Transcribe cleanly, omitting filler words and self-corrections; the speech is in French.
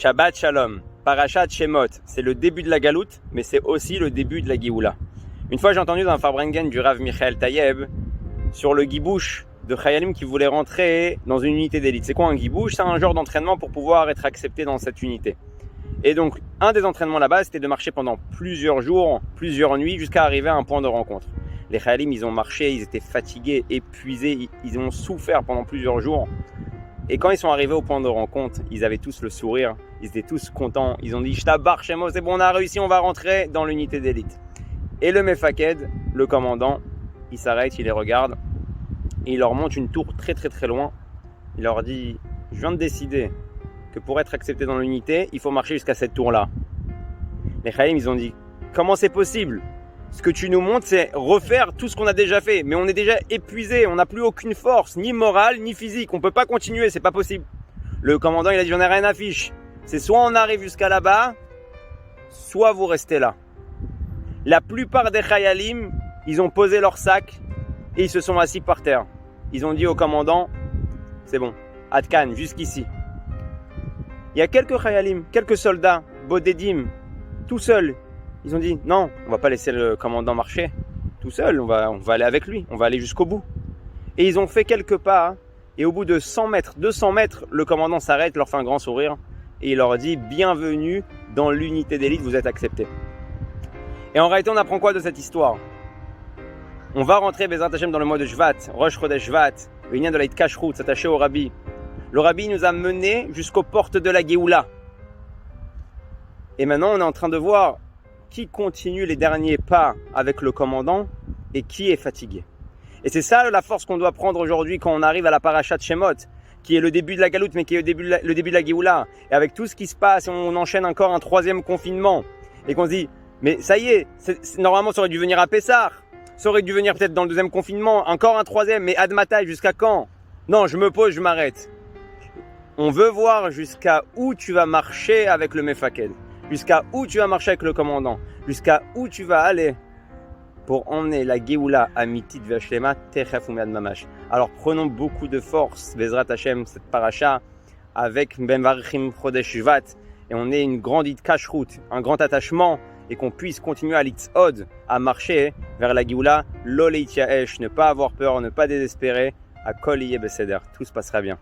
Shabbat Shalom, Parashat Shemot, c'est le début de la galoute, mais c'est aussi le début de la Géoula. Une fois, j'ai entendu dans un Farbrengen du Rav Michael Tayeb sur le guibouche de Chayalim qui voulait rentrer dans une unité d'élite. C'est quoi un guibouche? C'est un genre d'entraînement pour pouvoir être accepté dans cette unité. Et donc, un des entraînements là-bas, c'était de marcher pendant plusieurs jours, plusieurs nuits, jusqu'à arriver à un point de rencontre. Les Chayalim, ils ont marché, ils étaient fatigués, épuisés, ils ont souffert pendant plusieurs jours. Et quand ils sont arrivés au point de rencontre, ils avaient tous le sourire, ils étaient tous contents. Ils ont dit « Shtabar Shemo, c'est bon, on a réussi, on va rentrer dans l'unité d'élite. » Et le Mefaked, le commandant, il s'arrête, il les regarde, et il leur monte une tour très très très loin. Il leur dit « Je viens de décider que pour être accepté dans l'unité, il faut marcher jusqu'à cette tour-là. » Les Chayalim, ils ont dit « Comment c'est possible ? Ce que tu nous montres, c'est refaire tout ce qu'on a déjà fait. Mais on est déjà épuisé, on n'a plus aucune force, ni morale, ni physique. On ne peut pas continuer, c'est pas possible. » Le commandant, il a dit « J'en ai rien à fiche. C'est soit on arrive jusqu'à là-bas, soit vous restez là. » La plupart des Chayalim, ils ont posé leur sac et ils se sont assis par terre. Ils ont dit au commandant « C'est bon, Adkan, jusqu'ici. » Il y a quelques Chayalim, quelques soldats, Bodedim, tout seuls. Ils ont dit « Non, on va pas laisser le commandant marcher tout seul, on va aller avec lui, on va aller jusqu'au bout. » Et ils ont fait quelques pas, et au bout de 100 mètres, 200 mètres, le commandant s'arrête, leur fait un grand sourire, et il leur dit « Bienvenue dans l'unité d'élite, vous êtes acceptés. » Et en réalité, on apprend quoi de cette histoire? On va rentrer, Bezrat Hashem, dans le mois de Shvat, Rosh Chodesh Shvat, le lien de la Kashrut, s'attacher au Rabbi. Le Rabbi nous a menés jusqu'aux portes de la Géoula. Et maintenant, on est en train de voir qui continue les derniers pas avec le commandant et qui est fatigué. Et c'est ça la force qu'on doit prendre aujourd'hui quand on arrive à la Parashat Shemot, qui est le début de la galoute, mais qui est le début de la Géoula. Et avec tout ce qui se passe, on enchaîne encore un troisième confinement. Et qu'on se dit, mais ça y est, normalement ça aurait dû venir à Pessah. Ça aurait dû venir peut-être dans le deuxième confinement, encore un troisième, mais Admatai, jusqu'à quand? Non, je me pose, je m'arrête. On veut voir jusqu'à où tu vas marcher avec le Mefaked. Jusqu'à où tu vas marcher avec le commandant, jusqu'à où tu vas aller pour emmener la Géoula à Mitit Veshlema Techef Umiad Mamash. Alors prenons beaucoup de force, Bezrat Hashem, cette paracha, avec Ben Varchim Chodesh Shvat, et on ait une grande kashrut, un grand attachement, et qu'on puisse continuer à l'itzod, à marcher vers la Géoula, lo leityaesh, ne pas avoir peur, ne pas désespérer, à kol yeh beseder, tout se passera bien.